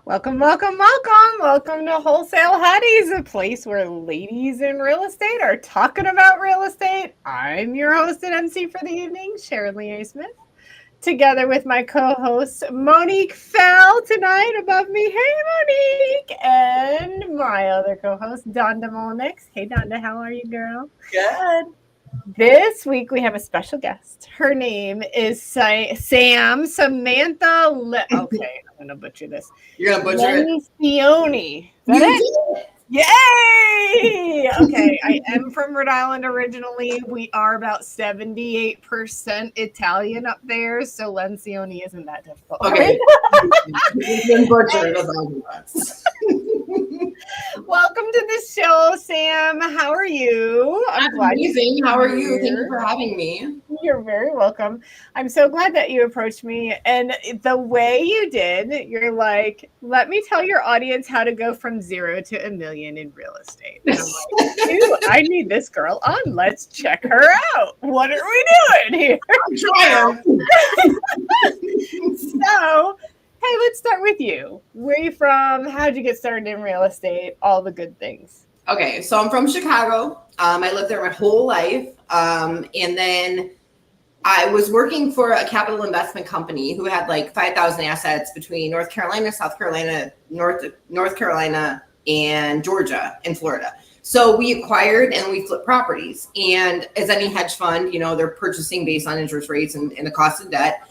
Welcome, welcome, welcome. Welcome to Wholesale Hotties, a place where ladies in real estate are talking about real estate. I'm your host and MC for the evening, Sharon-Lee Smith, together with my co-host, Monique Fell, tonight above me. Hey, Monique. And my other co-host, Donda Molnix. Hey, Donda, how are you, girl? Good. This week we have a special guest. Her name is Samantha okay, I'm gonna butcher this. You're gonna butcher it. Lencioni. Is that it? Yay! Okay, I am from Rhode Island originally. We are about 78% Italian up there, so Lencioni isn't that difficult. Okay. You've been butchered 1,000 times. Welcome to the show, Sam. How are you? I'm amazing. How are you? Thank you for having me. You're very welcome. I'm so glad that you approached me. And the way you did, you're like, let me tell your audience how to go from 0 to $1 million in real estate. And I'm like, dude, I need this girl on. Let's check her out. What are we doing here? I'm trying. So, hey, let's start with you. Where are you from? How'd you get started in real estate? All the good things. Okay, so I'm from Chicago. I lived there my whole life. And then I was working for a capital investment company who had like 5,000 assets between North Carolina, South Carolina, North Carolina, and Georgia and Florida. So we acquired and we flipped properties. And as any hedge fund, you know, they're purchasing based on interest rates and the cost of debt.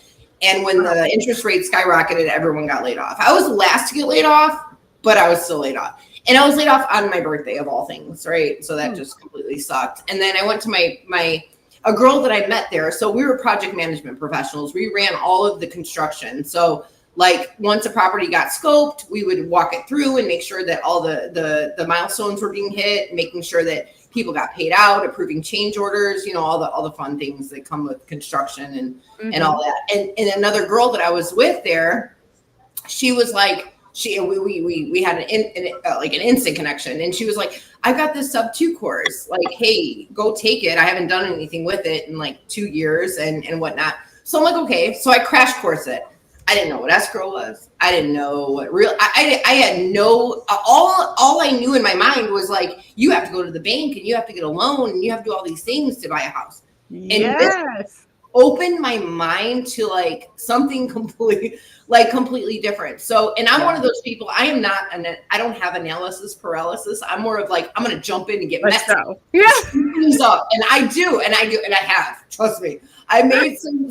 And when the interest rate skyrocketed, everyone got laid off. I was the last to get laid off, but I was still laid off. And I was laid off on my birthday of all things, right? So that just completely sucked. And then I went to a girl that I met there. So we were project management professionals. We ran all of the construction. So like once a property got scoped, we would walk it through and make sure that all the milestones were being hit, making sure that people got paid out, approving change orders, you know, all the fun things that come with construction and all that. And another girl that I was with there, she was like, we had an instant connection, and she was like, I've got this sub 2 course, like, hey, go take it. I haven't done anything with it in like 2 years and whatnot. So I'm like, okay. So I crash course it. I didn't know what escrow was. I didn't know what I had no, all I knew in my mind was like, you have to go to the bank and you have to get a loan and you have to do all these things to buy a house. Yes. And this opened my mind to like something completely different. So, and I'm one of those people, I don't have analysis paralysis. I'm more of like, I'm going to jump in and get messy. Yeah. And I have, trust me. I made some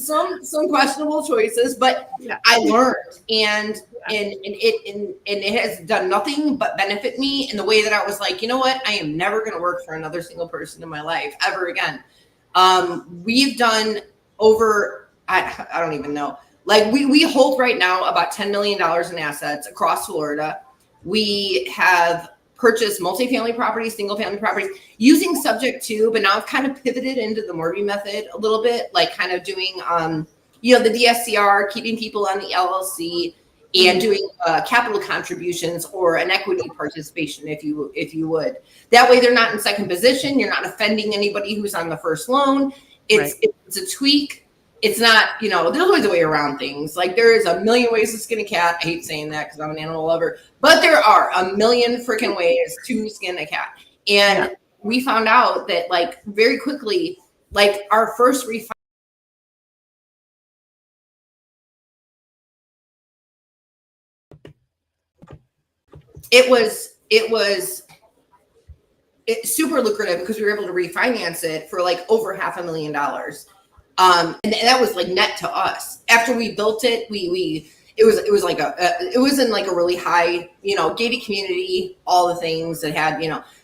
questionable choices, but I learned and it has done nothing but benefit me in the way that I was like, you know what? I am never going to work for another single person in my life ever again. We've done over, I don't even know. Like we hold right now about $10 million in assets across Florida. We have purchased multifamily properties, single family properties using subject to, but now I've kind of pivoted into the Morby method a little bit, like kind of doing, the DSCR, keeping people on the LLC and doing capital contributions or an equity participation, if you would. That way they're not in second position. You're not offending anybody who's on the first loan. It's a tweak. It's not, there's always a way around things. Like there is a million ways to skin a cat. I hate saying that because I'm an animal lover, but there are a million freaking ways to skin a cat. And we found out that like very quickly, like our first refi. It's super lucrative because we were able to refinance it for like over $500,000. And that was like net to us. After we built it, it was in like a really high, gated community, all the things that had,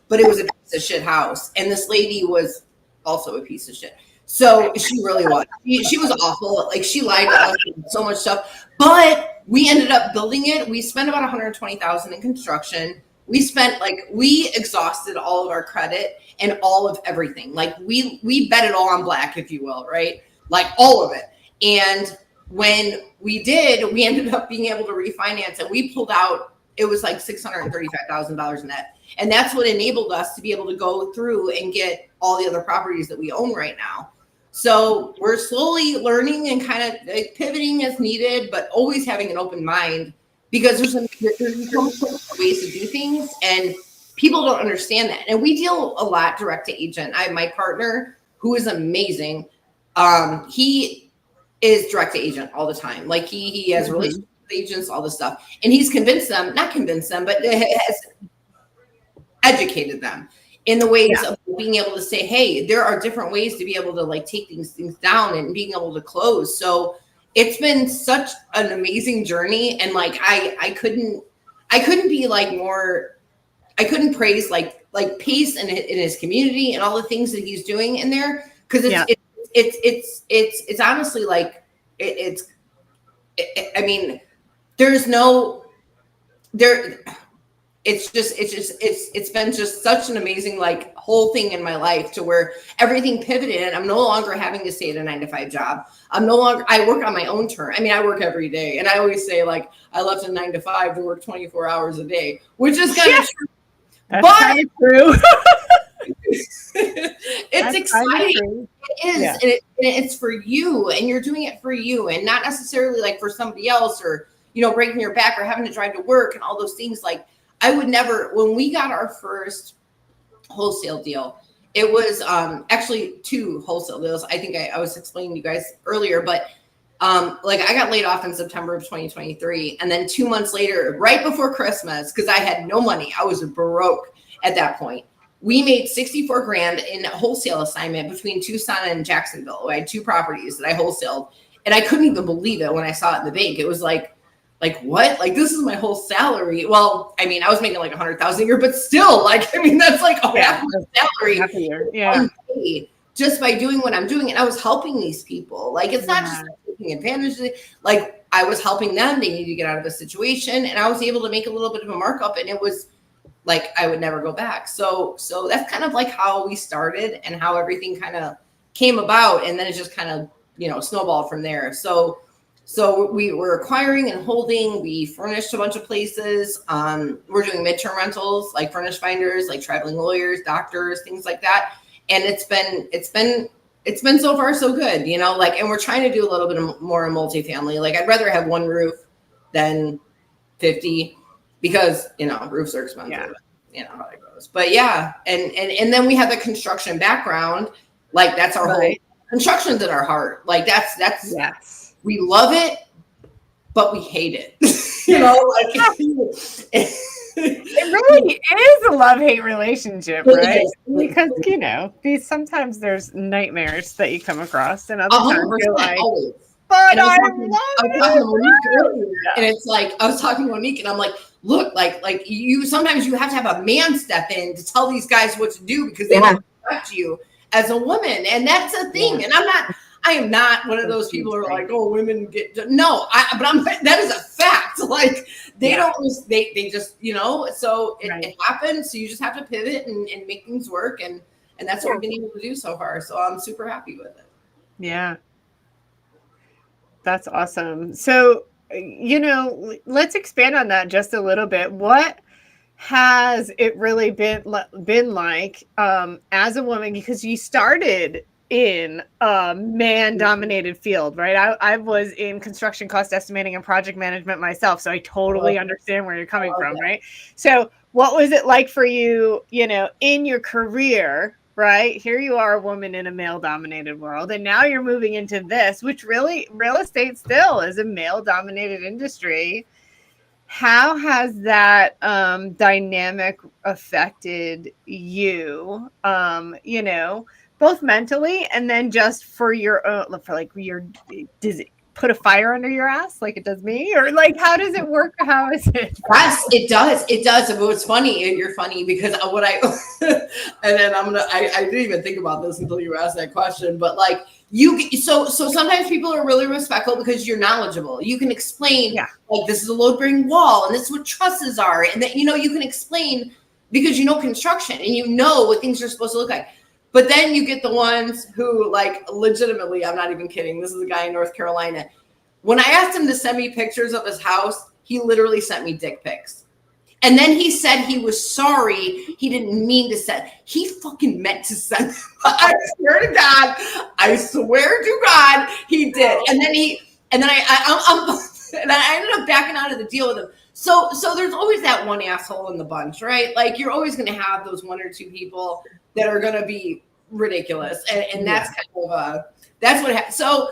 but it was a piece of shit house. And this lady was also a piece of shit. So she really was. She was awful. Like she lied to us and so much stuff. But we ended up building it. We spent about $120,000 in construction. We exhausted all of our credit and all of everything. Like we bet it all on black, if you will, right? Like all of it. And when we did, we ended up being able to refinance and we pulled out, it was like $635,000 net. And that's what enabled us to be able to go through and get all the other properties that we own right now. So we're slowly learning and kind of pivoting as needed, but always having an open mind because there's so many ways to do things, and people don't understand that. And we deal a lot direct to agent. I have my partner who is amazing. He is direct to agent all the time. Like he has relationships with agents, all this stuff, and he's not convinced them, but has educated them in the ways of being able to say, hey, there are different ways to be able to like take these things down and being able to close. So it's been such an amazing journey. And like, I couldn't be like more, I couldn't praise like Pace in his community and all the things that he's doing in there. Cause it's honestly like, I mean, there's no, it's been just such an amazing like whole thing in my life to where everything pivoted and I'm no longer having to stay at a 9-to-5 job. I work on my own term. I mean, I work every day, and I always say like I left a 9-to-5 to work 24 hours a day, which is kind of true. That's kind of true. It's exciting. It is. Yeah. And it's for you, and you're doing it for you and not necessarily like for somebody else or, you know, breaking your back or having to drive to work and all those things. Like I would never, when we got our first wholesale deal, it was actually 2 wholesale deals. I think I was explaining to you guys earlier, but like I got laid off in September of 2023. And then 2 months later, right before Christmas, because I had no money, I was broke at that point. We made $64,000 in a wholesale assignment between Tucson and Jacksonville. I had 2 properties that I wholesaled, and I couldn't even believe it when I saw it in the bank. It was like what? Like, this is my whole salary. Well, I mean, I was making like $100,000 a year, but still, like, I mean, that's like half my salary. Half a year. Yeah. Just by doing what I'm doing. And I was helping these people. Like, it's not just like taking advantage of it. Like, I was helping them. They needed to get out of a situation, and I was able to make a little bit of a markup, and it was like, I would never go back. So that's kind of like how we started and how everything kind of came about. And then it just kind of, you know, snowballed from there. So we were acquiring and holding. We furnished a bunch of places. We're doing midterm rentals, like furnished finders, like traveling lawyers, doctors, things like that. And it's been so far so good, you know, like, and we're trying to do a little bit more multifamily. Like I'd rather have 1 roof than 50 because, you know, roofs are expensive. Yeah. You know how it goes. But yeah, and then we have the construction background. Like that's our whole construction's in our heart. Like that's yes. We love it, but we hate it. You know, like it really is a love-hate relationship, right? Because, you know, sometimes there's nightmares that you come across, and other times you're like, always. But I love it. And it's like, I was talking to Monique, and I'm like, look, like you, sometimes you have to have a man step in to tell these guys what to do because they don't respect you as a woman. And that's a thing. And I am not one of those people who are like, oh, women get, no, that is a fact. Like they don't, they just, you know, so it happens. So you just have to pivot and make things work. And that's what we've been able to do so far. So I'm super happy with it. Yeah. That's awesome. So, you know, let's expand on that just a little bit. What has it really been like as a woman? Because you started in a man-dominated field, right? I was in construction cost estimating and project management myself, so I totally understand where you're coming from, right? So what was it like for you, you know, in your career, right? Here you are, a woman in a male-dominated world, and now you're moving into this, which really, real estate still is a male-dominated industry. How has that dynamic affected you, you know, both mentally and then just for your own, for like your, does it put a fire under your ass like it does me? Or like, how does it work? How is it? Yes, it does. It does. And what's funny, you're funny because what and then I didn't even think about this until you asked that question, but like so sometimes people are really respectful because you're knowledgeable. You can explain like this is a load bearing wall and this is what trusses are. And that, you know, you can explain because you know construction and you know what things are supposed to look like. But then you get the ones who like legitimately, I'm not even kidding. This is a guy in North Carolina. When I asked him to send me pictures of his house, he literally sent me dick pics. And then he said he was sorry. He didn't mean to send. He fucking meant to send them. I swear to God. I swear to God, he did. And then I ended up backing out of the deal with him. So there's always that one asshole in the bunch, right? Like you're always going to have those one or two people that are going to be ridiculous, and that's kind of that's what happens. So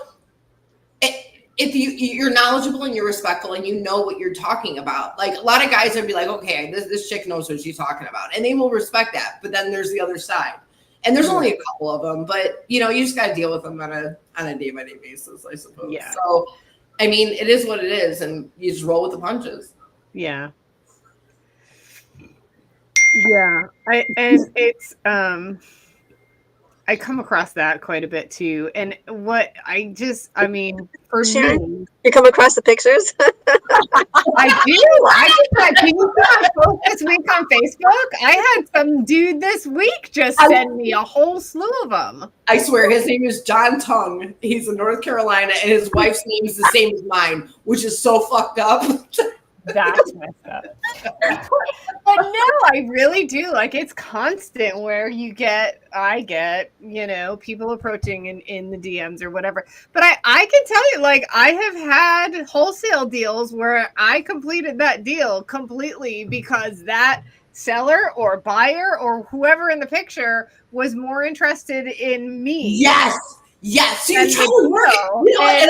if you're knowledgeable and you're respectful and you know what you're talking about, like a lot of guys would be like, okay, this chick knows what she's talking about, and they will respect that. But then there's the other side, and there's only a couple of them, but you just got to deal with them on a day-by-day basis, I suppose. Yeah. So I mean, it is what it is, and you just roll with the punches. Yeah. Yeah. It's I come across that quite a bit too. And I mean, for Sharon, me, you come across the pictures? I do. I just got this week on Facebook. I had some dude this week just send me a whole slew of them. I swear, his name is John Tongue. He's in North Carolina, and his wife's name is the same as mine, which is so fucked up. That's messed up. But no, I really do. Like, it's constant where I get, people approaching in the DMs or whatever. But I can tell you, like, I have had wholesale deals where I completed that deal completely because that seller or buyer or whoever in the picture was more interested in me. Yes, so you're trying to work it. And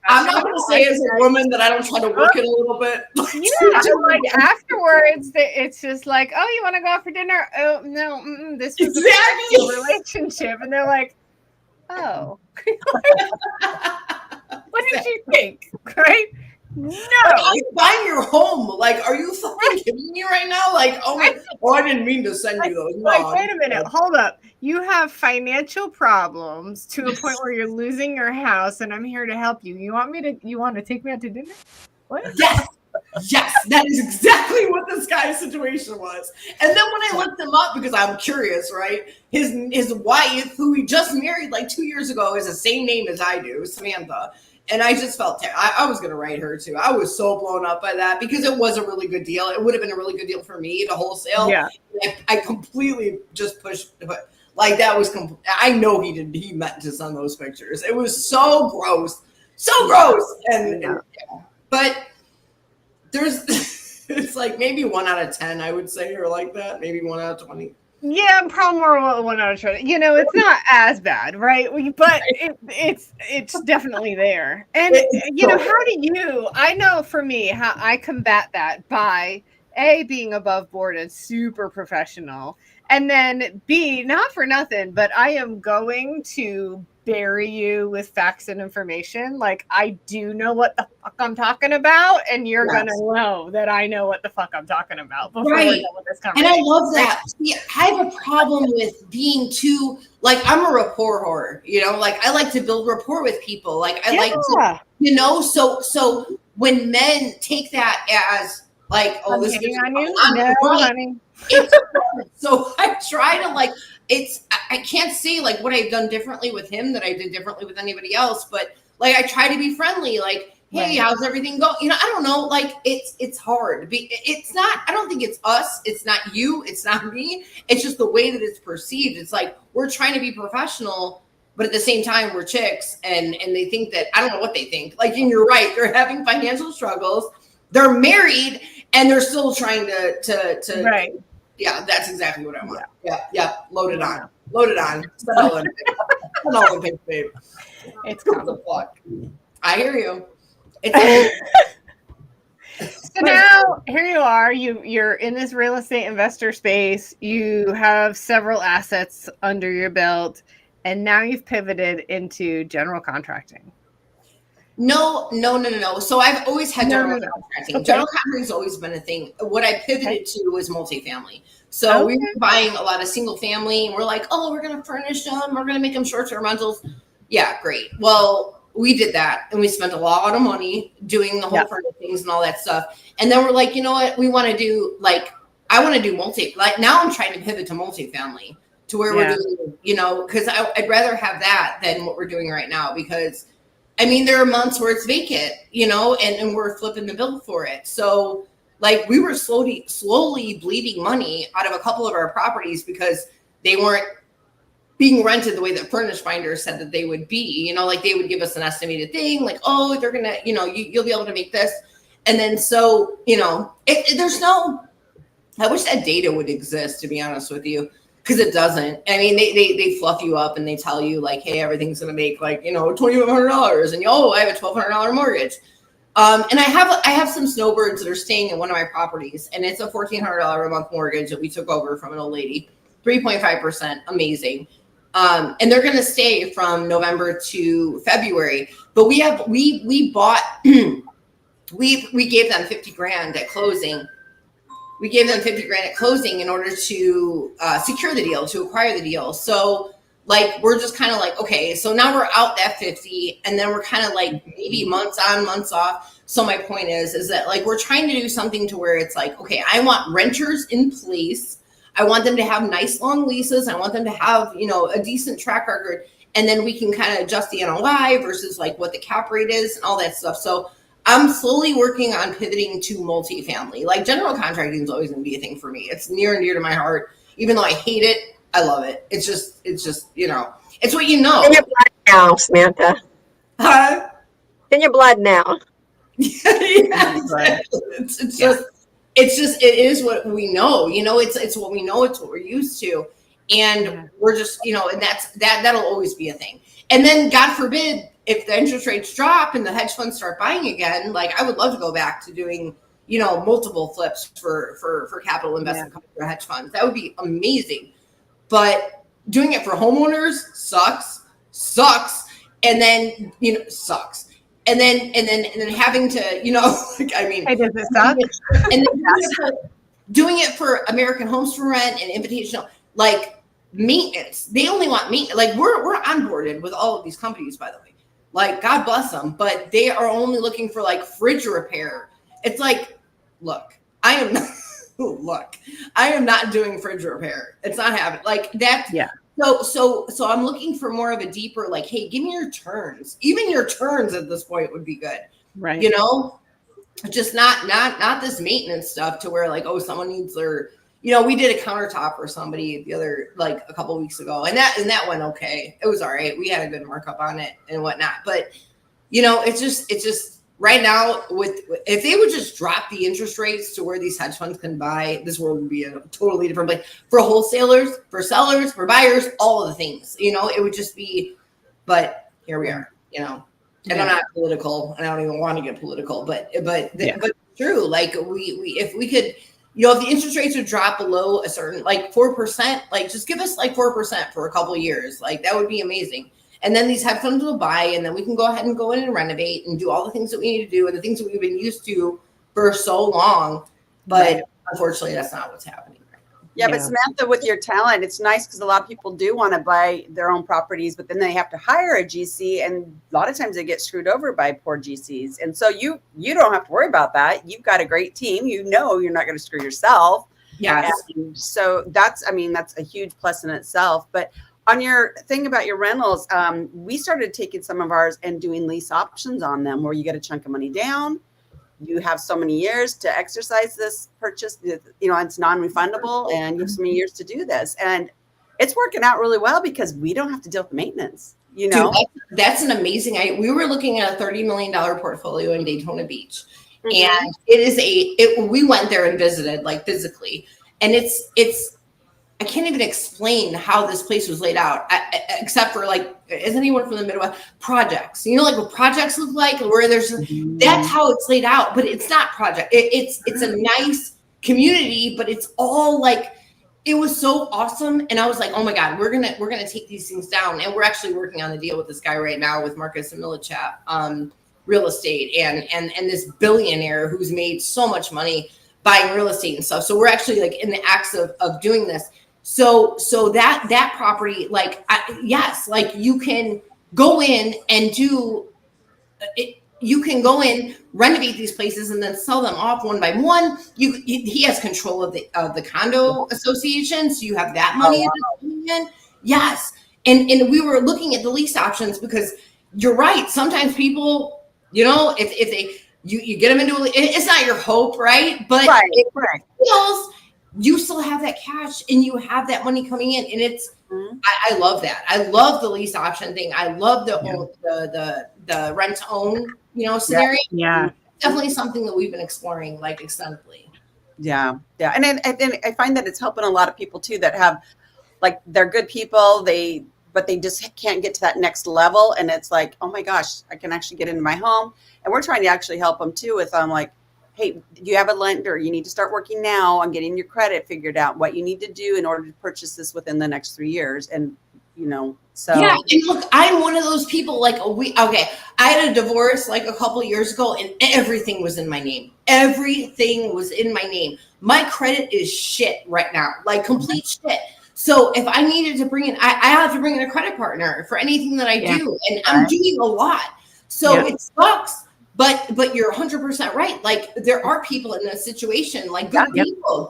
I'm not going to say as a woman that I don't try to work it a little bit. Like afterwards, it's just like, oh, you want to go out for dinner? Oh, no, this was a relationship. And they're like, oh. What did you think? Right? No. Like, I'm buying your home. Like, are you fucking kidding me right now? Like, I didn't mean to send you those. No, like, wait a minute. Hold up. You have financial problems to a point where you're losing your house, and I'm here to help you. You want to take me out to dinner? What? Yes, that is exactly what this guy's situation was. And then when I looked him up, because I'm curious, right? His wife, who he just married like 2 years ago, is the same name as I do, Samantha. And I just felt I was going to write her too. I was so blown up by that because it was a really good deal. It would have been a really good deal for me to wholesale. Yeah. I completely just pushed. Like that was, I know he meant to send those pictures. It was so gross. And but it's like maybe 1 out of 10, I would say, or like that. Maybe 1 out of 20. Yeah, probably more 1 out of 20. It's not as bad, right? But it's definitely there. And how do you? I know for me how I combat that by being above board and super professional, and then B, not for nothing, but I am going to bury you with facts and information. Like, I do know what the fuck I'm talking about, and you're gonna know that I know what the fuck I'm talking about before we're done with this conversation. And I love that. See, I have a problem with being too, like, I'm a rapport whore, like I like to build rapport with people. Like I like to, so when men take that as like, oh, this is on you. No, honey. So I try to I can't say like what I've done differently with him that I did differently with anybody else, but like I try to be friendly, like, hey, how's everything going? I don't know, like it's hard. It's not, I don't think it's us, it's not you, it's not me. It's just the way that it's perceived. It's like we're trying to be professional, but at the same time we're chicks and they think that, I don't know what they think. Like, and you're right, they're having financial struggles, they're married, and they're still trying to right. Yeah, that's exactly what I want. Yeah. Load it on. Send all the pics, babe. It's common. The fuck. I hear you. So now here you are. You're in this real estate investor space. You have several assets under your belt, and now you've pivoted into general contracting. No. So I've always had general contracting. Okay. General contracting has always been a thing. What I pivoted to was multifamily. So we were buying a lot of single family, and we're like, oh, we're going to furnish them. We're going to make them short-term rentals. Yeah, great. Well, we did that, and we spent a lot of money doing the whole furnishings and all that stuff. And then we're like, you know what? We want to do, like, I want to do now I'm trying to pivot to multifamily to where we're doing, because I'd rather have that than what we're doing right now, because I mean, there are months where it's vacant, and we're flipping the bill for it. So like we were slowly bleeding money out of a couple of our properties because they weren't being rented the way that Furnish Finder said that they would be, like they would give us an estimated thing, like, oh, they're going to, you'll be able to make this. And then, so, you know, there's no, I wish that data would exist, to be honest with you, because it doesn't. I mean, they fluff you up and they tell you like, hey, everything's going to make like, you know, $2,500 and I have a $1,200 mortgage. And I have some snowbirds that are staying in one of my properties, and it's a $1,400 a month mortgage that we took over from an old lady, 3.5%, amazing. And they're going to stay from November to February, but we bought, we gave them 50 grand at closing. We gave them 50 grand at closing in order to secure the deal, to acquire the deal. So like, we're just kind of like, okay, so now we're out that 50, and then we're kind of like maybe months on, months off. So my point is that like, we're trying to do something to where it's like, okay, I want renters in place. I want them to have nice long leases. I want them to have, you know, a decent track record. And then we can kind of adjust the NOI versus like what the cap rate is and all that stuff. So I'm slowly working on pivoting to multifamily. Like, general contracting is always going to be a thing for me. It's near and dear to my heart. Even though I hate it, I love it. It's just, you know, it's what you know. It's in your blood now, Samantha. Huh? It's in your blood now. Yeah, exactly. It's just, it is what we know. You know, it's what we know. It's what we're used to. And we're just, you know, and that'll always be a thing. And then, God forbid, if the interest rates drop and the hedge funds start buying again, like, I would love to go back to doing, you know, multiple flips for capital investment companies or hedge funds. That would be amazing. But doing it for homeowners sucks. And then, you know, sucks. And then having to, you know, like, I mean, Hey, does it suck? And then doing it for American Homes for Rent and Invitational, like, maintenance. They only want maintenance. Like, we're onboarded with all of these companies, by the way. Like, God bless them, but they are only looking for like fridge repair. It's like, look, I am not doing fridge repair. It's not happening. Like that. Yeah. So I'm looking for more of a deeper, like, hey, give me your turns. Even your turns at this point would be good. Right. You know, just not this maintenance stuff to where like, oh, someone needs their, you know, we did a countertop for somebody a couple of weeks ago, and that went okay. It was all right. We had a good markup on it and whatnot. But, you know, it's just right now, if they would just drop the interest rates to where these hedge funds can buy, this world would be a totally different place for wholesalers, for sellers, for buyers, all of the things. You know, it would just be. But here we are. You know, and I'm not political, and I don't even want to get political. But true. Like, if we could. You know, if the interest rates would drop below a certain, like 4%, like, just give us like 4% for a couple of years. Like, that would be amazing. And then these hedge funds will buy, and then we can go ahead and go in and renovate and do all the things that we need to do and the things that we've been used to for so long. But unfortunately, that's not what's happening. Yeah, but Samantha, with your talent, it's nice because a lot of people do want to buy their own properties, but then they have to hire a GC, and a lot of times they get screwed over by poor GCs. And so you don't have to worry about that. You've got a great team. You know you're not going to screw yourself. Yeah. So that's a huge plus in itself. But on your thing about your rentals, we started taking some of ours and doing lease options on them, where you get a chunk of money down. You have so many years to exercise this purchase, you know, it's non-refundable, and you have so many years to do this. And it's working out really well because we don't have to deal with maintenance, you know. Dude, that's an amazing idea. We were looking at a $30 million portfolio in Daytona Beach. Mm-hmm. And we went there and visited, like, physically. And it's I can't even explain how this place was laid out, except for, like, is anyone from the Midwest? Projects, you know, like what projects look like, where there's that's how it's laid out, but it's not project. It's a nice community, but it's all like, it was so awesome. And I was like, oh my God, we're gonna take these things down. And we're actually working on the deal with this guy right now with Marcus and Millichap, real estate, and this billionaire who's made so much money buying real estate and stuff. So we're actually like in the acts of doing this. So that property, like, yes, like, you can go in and do it. You can go in, renovate these places, and then sell them off one by one. He has control of the condo association, so you have that money in. Yes, and we were looking at the lease options because you're right. Sometimes people, you know, if they you get them into it's not your hope, right? But it feels. You still have that cash and you have that money coming in, and it's. I love that. I love the lease option thing. I love the rent to own, you know, scenario. Yeah. definitely something that we've been exploring like extensively. Yeah. And I find that it's helping a lot of people too that have, like, they're good people, but they just can't get to that next level. And it's like, oh my gosh, I can actually get into my home. And we're trying to actually help them too with, like, hey, you have a lender, you need to start working now on getting your credit figured out, what you need to do in order to purchase this within the next 3 years. And, so. Yeah, and look, I'm one of those people, like, I had a divorce like a couple of years ago, and everything was in my name. Everything was in my name. My credit is shit right now, like complete shit. So if I needed to bring in, I have to bring in a credit partner for anything that I do, and I'm doing a lot. So it sucks, but you're 100% right. Like, there are people in this situation, like good people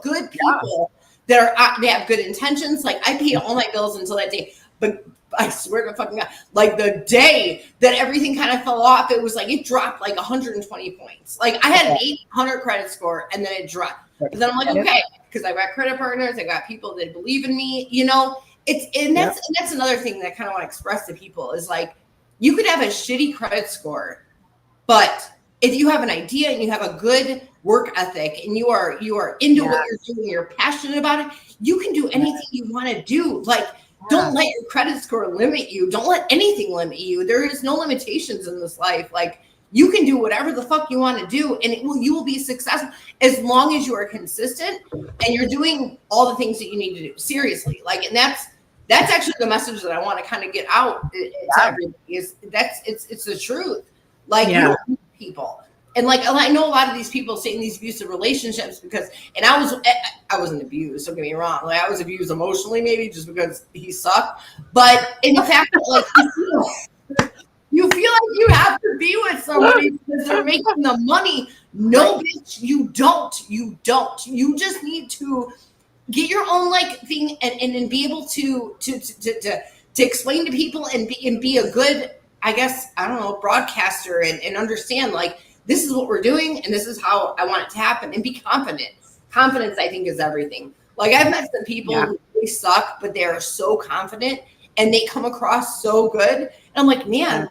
that they have good intentions. Like, I paid all my bills until that day, but I swear to fucking God, like the day that everything kind of fell off, it was like it dropped like 120 points. Like, I had an 800 credit score, and then it dropped. But then I'm like, okay, because I got credit partners, I got people that believe in me. That's another thing that I kind of want to express to people is, like, you could have a shitty credit score, but if you have an idea and you have a good work ethic and you are into what you're doing, you're passionate about it, you can do anything you want to do. Like, don't let your credit score limit you. Don't let anything limit you. There is no limitations in this life. Like, you can do whatever the fuck you want to do, and you will be successful as long as you are consistent and you're doing all the things that you need to do. Seriously, like, and that's actually the message that I want to kind of get out to everybody. It's the truth. Like, you don't need people. And like, I know a lot of these people stay in these abusive relationships and I wasn't abused, don't get me wrong. Like, I was abused emotionally, maybe just because he sucked. But in the fact that, like, you feel like you have to be with somebody because they're making the money. No, bitch, you don't. You don't. You just need to get your own, like, thing and be able to explain to people and be a good, I guess, I don't know, broadcaster and understand, like, this is what we're doing and this is how I want it to happen, and be confident. Confidence, I think, is everything. Like, I've met some people who really suck, but they are so confident and they come across so good. And I'm like, man,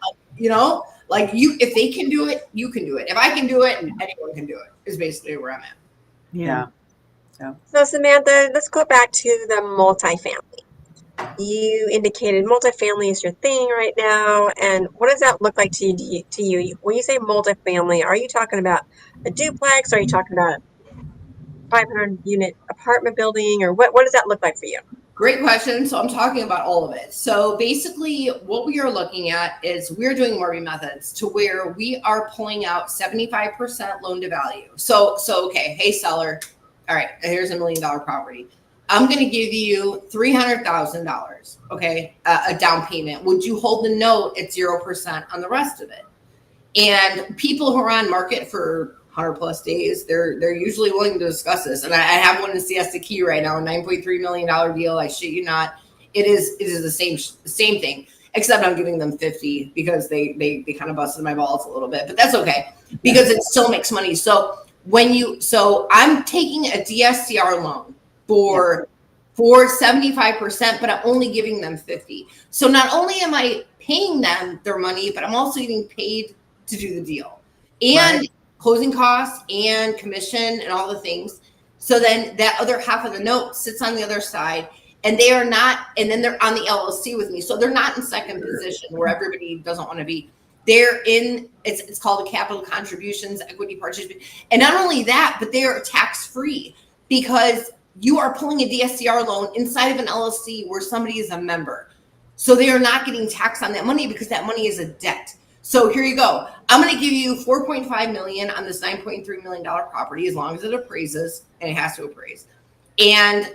like, if they can do it, you can do it. If I can do it, anyone can do it, is basically where I'm at. Yeah. So Samantha, let's go back to the multifamily. You indicated multifamily is your thing right now, and what does that look like to you? When you say multifamily, are you talking about a duplex? Are you talking about 500-unit apartment building, or what does that look like for you? Great question. So I'm talking about all of it. So basically what we are looking at is we're doing mortgage methods to where we are pulling out 75% loan to value. So okay, hey seller, all right, here's $1 million property. I'm going to give you $300,000, okay, a down payment. Would you hold the note at 0% on the rest of it? And people who are on market for 100 plus days, they're usually willing to discuss this. And I have one in Siesta Key right now, a $9.3 million deal. I shit you not. It is the same thing, except I'm giving them 50 because they kind of busted my balls a little bit, but that's okay because it still makes money. So I'm taking a DSCR loan for 75%, but I'm only giving them 50. So not only am I paying them their money, but I'm also getting paid to do the deal and closing costs and commission and all the things. So then that other half of the note sits on the other side, and they are not, and then they're on the LLC with me. So they're not in second position where everybody doesn't want to be. They're in, it's called a capital contributions, equity participation. And not only that, but they are tax free because you are pulling a DSCR loan inside of an LLC where somebody is a member. So they are not getting taxed on that money because that money is a debt. So here you go. I'm going to give you $4.5 million on this $9.3 million property as long as it appraises, and it has to appraise, and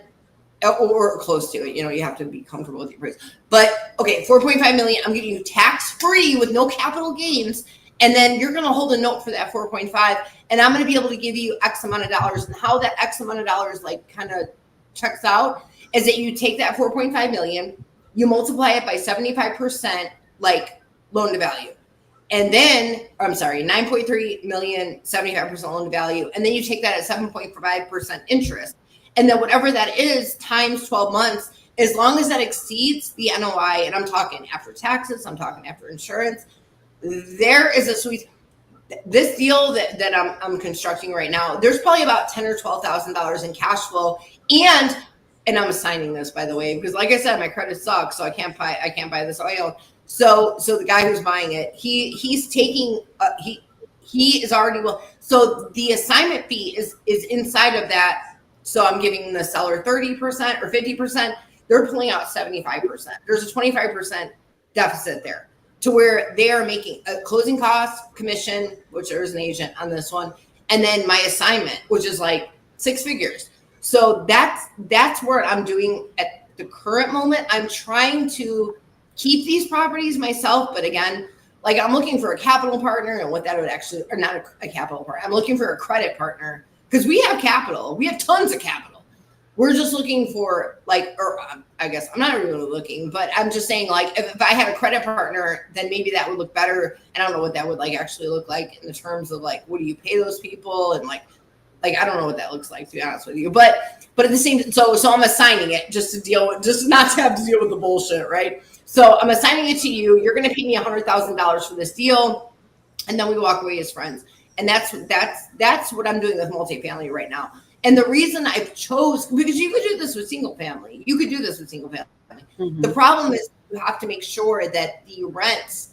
or close to it. You have to be comfortable with the appraisal. But okay, $4.5 million. I'm giving you tax free with no capital gains, and then you're going to hold a note for that 4.5, and I'm going to be able to give you X amount of dollars. And how that X amount of dollars like kind of checks out is that you take that 4.5 million, you multiply it by 75% like loan to value. And then, I'm sorry, 9.3 million, 75% loan to value. And then you take that at 7.5% interest. And then whatever that is times 12 months, as long as that exceeds the NOI, and I'm talking after taxes, I'm talking after insurance, there is a sweet, this deal that I'm constructing right now, there's probably about $10,000 or $12,000 in cash flow, and I'm assigning this, by the way, because like I said, my credit sucks, so I can't buy this oil. So the guy who's buying it, he's taking he is already so the assignment fee is inside of that. So I'm giving the seller 30% or 50%. They're pulling out 75%. There's a 25% deficit there, to where they are making a closing cost commission, which there's an agent on this one, and then my assignment, which is like 6 figures. So that's what I'm doing at the current moment. I'm trying to keep these properties myself, but again, like I'm looking for a capital partner, and what that would actually, or not a capital partner. I'm looking for a credit partner, because we have capital. We have tons of capital. We're just looking for I guess I'm not really looking, but I'm just saying, like, if I had a credit partner, then maybe that would look better. And I don't know what that would actually look like in the terms of what do you pay those people, and like I don't know what that looks like, to be honest with you. But at the same, so I'm assigning it just not to have to deal with the bullshit, right? So I'm assigning it to you. You're going to pay me $100,000 for this deal, and then we walk away as friends. And that's what I'm doing with multifamily right now. And the reason I chose, because you could do this with single family. You could do this with single family. Mm-hmm. The problem is you have to make sure that the rents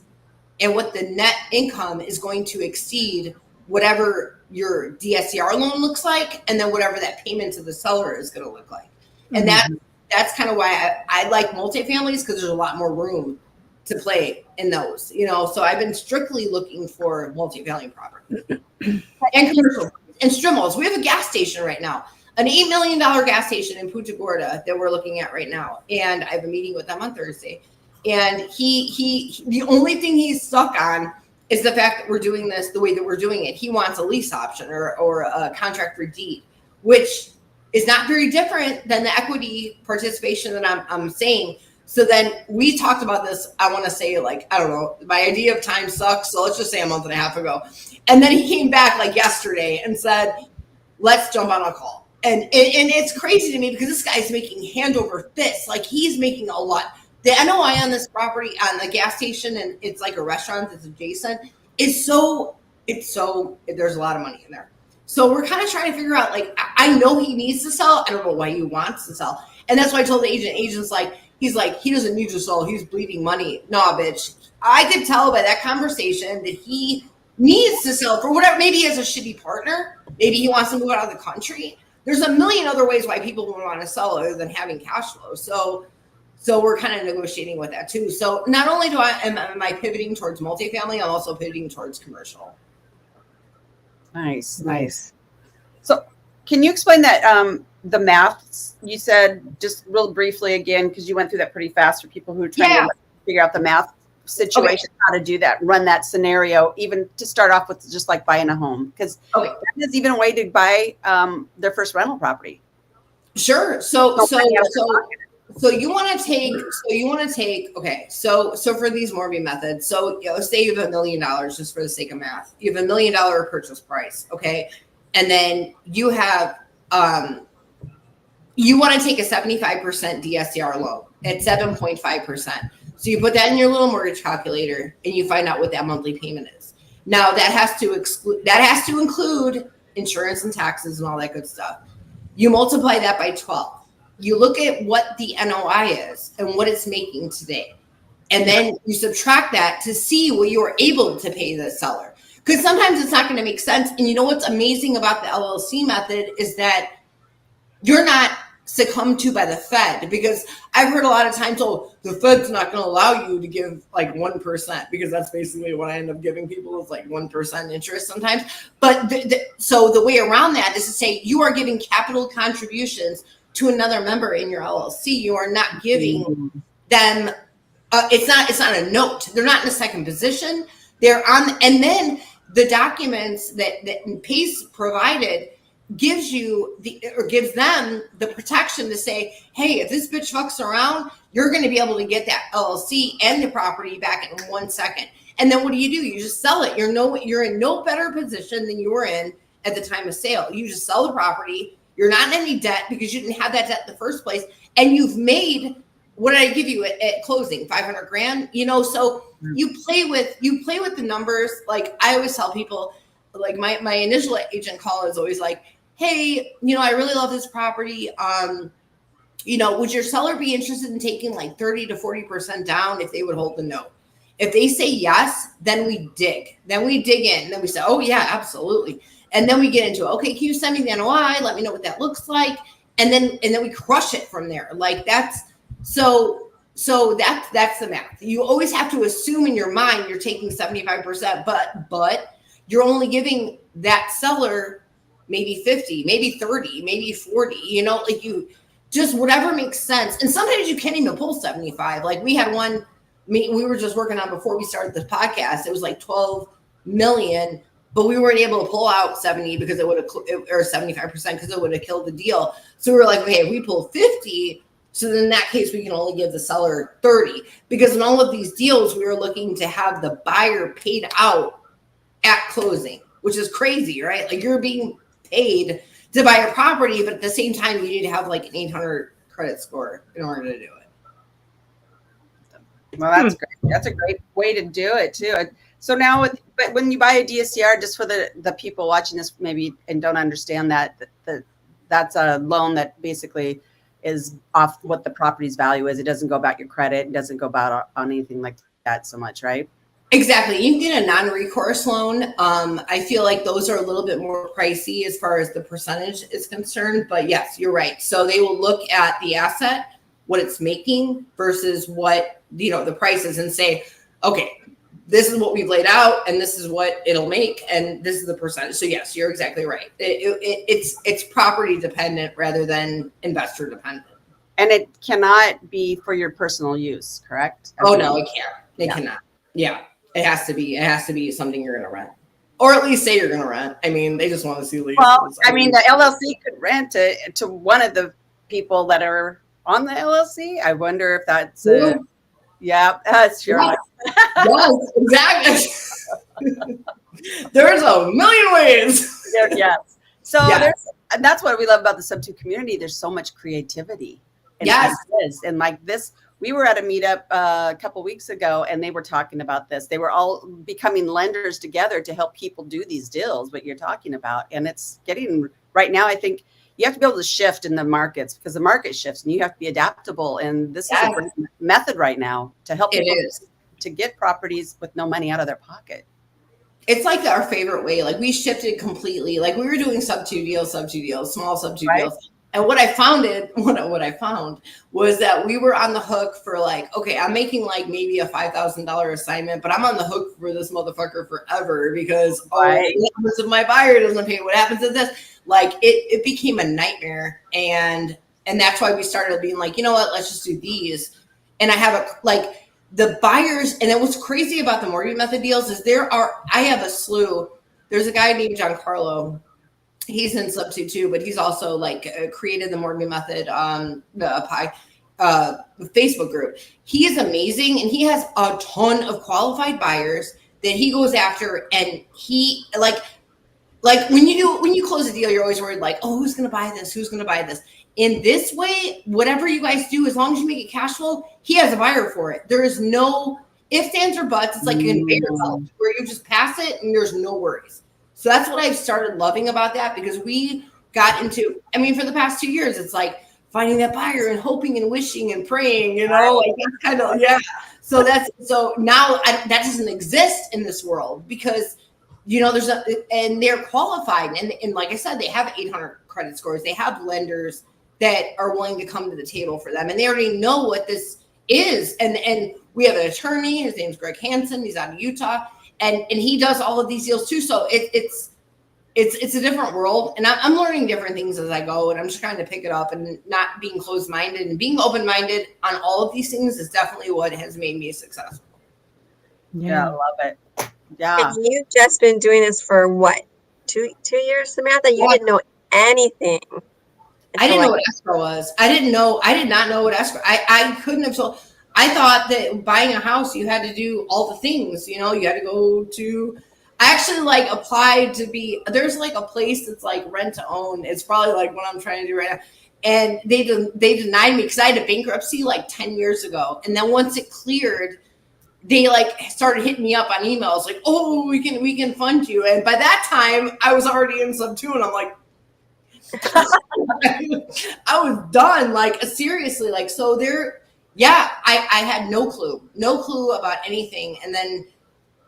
and what the net income is going to exceed whatever your DSCR loan looks like, and then whatever that payment to the seller is going to look like. And that's kind of why I like multifamilies, because there's a lot more room to play in those, So I've been strictly looking for multifamily property and commercial and strim malls. We have a gas station right now, an $8 million gas station in Punta Gorda that we're looking at right now. And I have a meeting with them on Thursday. And he the only thing he's stuck on is the fact that we're doing this the way that we're doing it. He wants a lease option or a contract for deed, which is not very different than the equity participation that I'm saying. So then we talked about this, I want to say, I don't know, my idea of time sucks. So let's just say a month and a half ago. And then he came back yesterday and said, let's jump on a call. And it's crazy to me, because this guy's making hand over fist. He's making a lot. The NOI on this property, on the gas station, and it's like a restaurant that's adjacent, there's a lot of money in there. So we're kind of trying to figure out, I know he needs to sell. I don't know why he wants to sell. And that's why I told the agent's he doesn't need to sell. He's bleeding money. Nah, bitch. I could tell by that conversation that he needs to sell for whatever. Maybe he has a shitty partner. Maybe he wants to move out of the country. There's a million other ways why people would want to sell other than having cash flow. So we're kind of negotiating with that too. So not only am I pivoting towards multifamily, I'm also pivoting towards commercial. Nice. So can you explain that, the math you said just real briefly again, because you went through that pretty fast for people who are trying to figure out the math situation, how to do that, run that scenario, even to start off with just buying a home, because that is even a way to buy their first rental property. Sure. So you want to take, okay. So for these Morby methods, so say you have $1 million, just for the sake of math, you have $1 million purchase price. Okay. And then you have, you want to take a 75% DSCR loan at 7.5%. So you put that in your little mortgage calculator and you find out what that monthly payment is. Now that has to include insurance and taxes and all that good stuff. You multiply that by 12. You look at what the NOI is and what it's making today. And then you subtract that to see what you are able to pay the seller. Because sometimes it's not going to make sense. And you know what's amazing about the LLC method is that you're not succumbed to by the Fed, because I've heard a lot of times, the Fed's not going to allow you to give 1%, because that's basically what I end up giving people is 1% interest sometimes. But so the way around that is to say you are giving capital contributions to another member in your LLC. You are not giving them. It's not a note. They're not in a second position. They're on, and then the documents that PACE provided gives them the protection to say, hey, if this bitch fucks around, you're going to be able to get that LLC and the property back in 1 second. And then what do? You just sell it. You're in no better position than you were in at the time of sale. You just sell the property. You're not in any debt because you didn't have that debt in the first place. And you've made what did I give you at closing? 500 grand, you know? So you play with the numbers. Like I always tell people, like my initial agent call is always like, hey, you know, I really love this property. You know, would your seller be interested in taking like 30 to 40% down if they would hold the note? If they say yes, then we dig. Then we dig in. And then we say, oh yeah, absolutely. And then we get into, okay, can you send me the NOI? Let me know what that looks like. And then we crush it from there. Like that's that's the math. You always have to assume in your mind you're taking 75%, but you're only giving that seller maybe 50, maybe 30, maybe 40, you know, like you just whatever makes sense. And sometimes you can't even pull 75. Like we had one we were just working on before we started this podcast. It was like 12 million, but we weren't able to pull out 70 because it would have, or 75% because it would have killed the deal. So we were like, okay, if we pull 50, so then in that case, we can only give the seller 30 because in all of these deals, we were looking to have the buyer paid out at closing, which is crazy, right? Like you're being paid to buy a property, but at the same time, you need to have like an 800 credit score in order to do it. Well, that's great. That's a great way to do it too. So now, but when you buy a DSCR, just for the people watching this maybe and don't understand that's a loan that basically is off what the property's value is. It doesn't go about your credit. It doesn't go about on anything like that so much, right? Exactly. You can get a non-recourse loan. I feel like those are a little bit more pricey as far as the percentage is concerned. But yes, you're right. So they will look at the asset, what it's making versus what, you know, the prices and say, okay, this is what we've laid out and this is what it'll make. And this is the percentage. So yes, you're exactly right. It's property dependent rather than investor dependent. And it cannot be for your personal use, correct? Oh no, it can't. It cannot. Yeah. It has to be something you're going to rent, or at least say you're going to rent. I mean, they just want to see legal. Well, I mean, the LLC could rent it to one of the people that are on the LLC. I wonder if that's that's sure. Yes, exactly. There's a million ways. Yes. So and that's what we love about the Sub-2 community. There's so much creativity. Yes. And like this. We were at a meetup a couple weeks ago, and they were talking about this. They were all becoming lenders together to help people do these deals, what you're talking about. And it's getting right now, I think you have to be able to shift in the markets because the market shifts and you have to be adaptable. And this is a great method right now to help people to get properties with no money out of their pocket. It's like our favorite way. Like we shifted completely. Like we were doing sub-2 deals, small sub-2 deals. And what I found was that we were on the hook for like, okay, I'm making like maybe a $5,000 assignment, but I'm on the hook for this motherfucker forever because what happens if my buyer doesn't pay? What happens if this? Like it became a nightmare, and that's why we started being like, you know what? Let's just do these. And I have the buyers, and then what's crazy about the mortgage method deals is I have a slew. There's a guy named Giancarlo. He's in Sub-2 too, but he's also like created the mortgage method Facebook group. He is amazing, and he has a ton of qualified buyers that he goes after. And he like when you close a deal, you're always worried like, oh, who's going to buy this? Who's going to buy this? In this way, whatever you guys do, as long as you make it cash flow, he has a buyer for it. There is no ifs, ands, or buts. It's like a conveyor belt where you just pass it and there's no worries. So that's what I've started loving about that, because we got into, I mean, for the past 2 years, it's like finding that buyer and hoping and wishing and praying, you know, like that's kind of, So now that doesn't exist in this world because, you know, and they're qualified. And like I said, they have 800 credit scores. They have lenders that are willing to come to the table for them. And they already know what this is. And we have an attorney, his name's Greg Hansen. He's out of Utah. And he does all of these deals too. So it's a different world. And I'm learning different things as I go. And I'm just trying to pick it up and not being closed-minded and being open-minded on all of these things is definitely what has made me successful. Yeah, I love it. Yeah. And you've just been doing this for what? 2 years, Samantha? You didn't know anything. I didn't know what escrow was. I did not know what escrow. I couldn't have told. I thought that buying a house, you had to do all the things, you know, you had to go to, I actually applied to be, there's a place that's rent to own. It's probably what I'm trying to do right now. And they denied me because I had a bankruptcy like 10 years ago. And then once it cleared, they like started hitting me up on emails like, oh, we can fund you. And by that time I was already in sub 2 and I'm like, I was done. Like seriously, like, so there, yeah, I had no clue about anything. And then,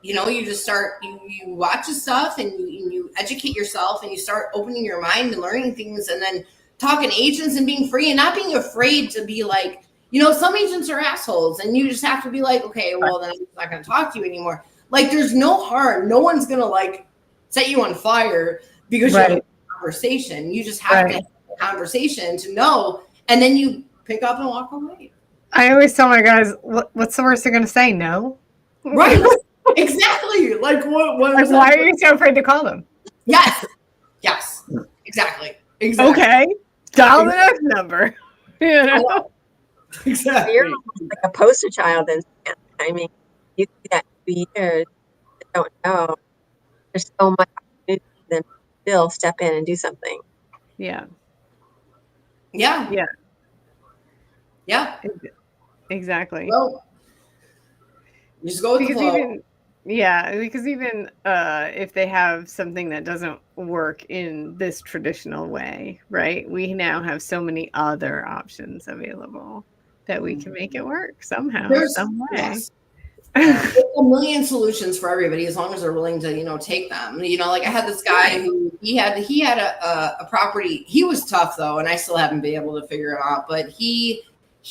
you know, you just start, you watch the stuff and you educate yourself and you start opening your mind and learning things and then talking to agents and being free and not being afraid to be like, you know, some agents are assholes and you just have to be like, okay, well, then I'm not going to talk to you anymore. Like there's no harm. No one's going to like set you on fire because you have a conversation. You just have to have a conversation to know, and then you pick up and walk away. I always tell my guys, what's the worst they're going to say? No. Right. Exactly. Like what like, why are you so afraid to call them? Yes. Exactly. Okay. Dial the next number. You know? Exactly. You're like a poster child. And I mean, you do that 2 years, you don't know. There's so much opportunity for them to still step in and do something. Yeah. Exactly. Well, just go with the flow. Because even if they have something that doesn't work in this traditional way, right? We now have so many other options available that we can make it work somehow, some way. Yes. There's a million solutions for everybody as long as they're willing to, you know, take them. You know, like I had this guy who he had a property. He was tough though, and I still haven't been able to figure it out. But he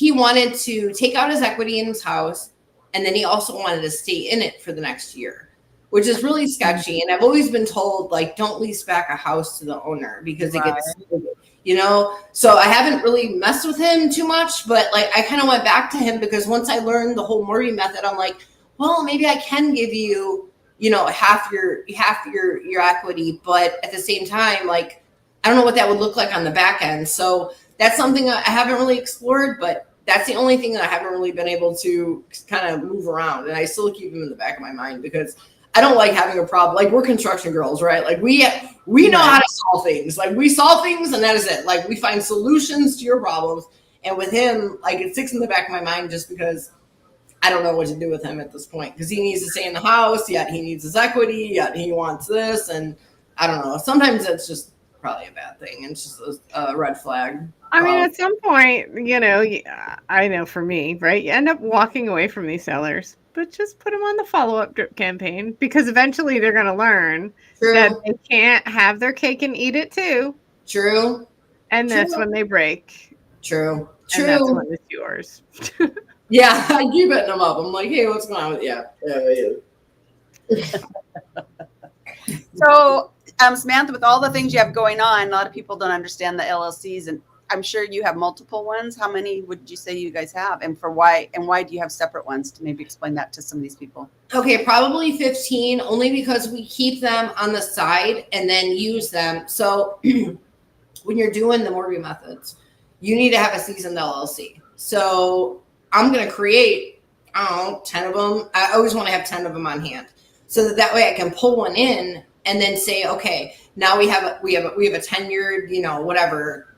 wanted to take out his equity in his house, and then he also wanted to stay in it for the next year, which is really sketchy. And I've always been told, like, don't lease back a house to the owner because it gets, you know. So I haven't really messed with him too much, but like I kind of went back to him because once I learned the whole Morty method, I'm like, well, maybe I can give you, you know, half your equity, but at the same time, like, I don't know what that would look like on the back end. So that's something I haven't really explored, but that's the only thing that I haven't really been able to kind of move around. And I still keep them in the back of my mind because I don't like having a problem. Like we're construction girls, right? Like we know how to solve things. Like we solve things and that is it. Like we find solutions to your problems. And with him, like it sticks in the back of my mind just because I don't know what to do with him at this point because he needs to stay in the house, yet he needs his equity, yet he wants this. And I don't know. Sometimes it's just probably a bad thing. It's just a red flag. I mean, at some point, you know, I know for me, right? You end up walking away from these sellers, but just put them on the follow-up drip campaign because eventually they're going to learn that they can't have their cake and eat it too. True. And that's when they break. True. And that's when it's yours. Yeah, I keep hitting them up. I'm like, hey, what's going on with you? So, Samantha, with all the things you have going on, a lot of people don't understand the LLCs, and I'm sure you have multiple ones. How many would you say you guys have, and for why? And why do you have separate ones? To maybe explain that to some of these people. Okay, probably 15, only because we keep them on the side and then use them. So when you're doing the mortgage methods, you need to have a seasoned LLC. So I'm going to create, I don't know, 10 of them. I always want to have 10 of them on hand so that way I can pull one in and then say, okay, now we have a 10-year, you know, whatever,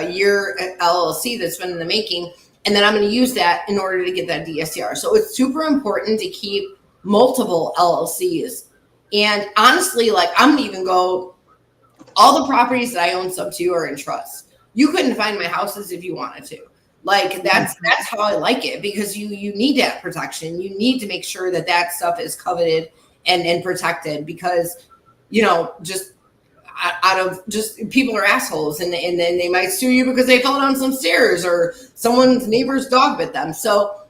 year LLC that's been in the making. And then I'm going to use that in order to get that DSCR. So it's super important to keep multiple LLCs. And honestly, like I'm going to even go, all the properties that I own sub 2 are in trust. You couldn't find my houses if you wanted to. Like that's how I like it because you need that protection. You need to make sure that that stuff is coveted and protected because, you know, just out of just people are assholes and then they might sue you because they fell down some stairs or someone's neighbor's dog bit them. So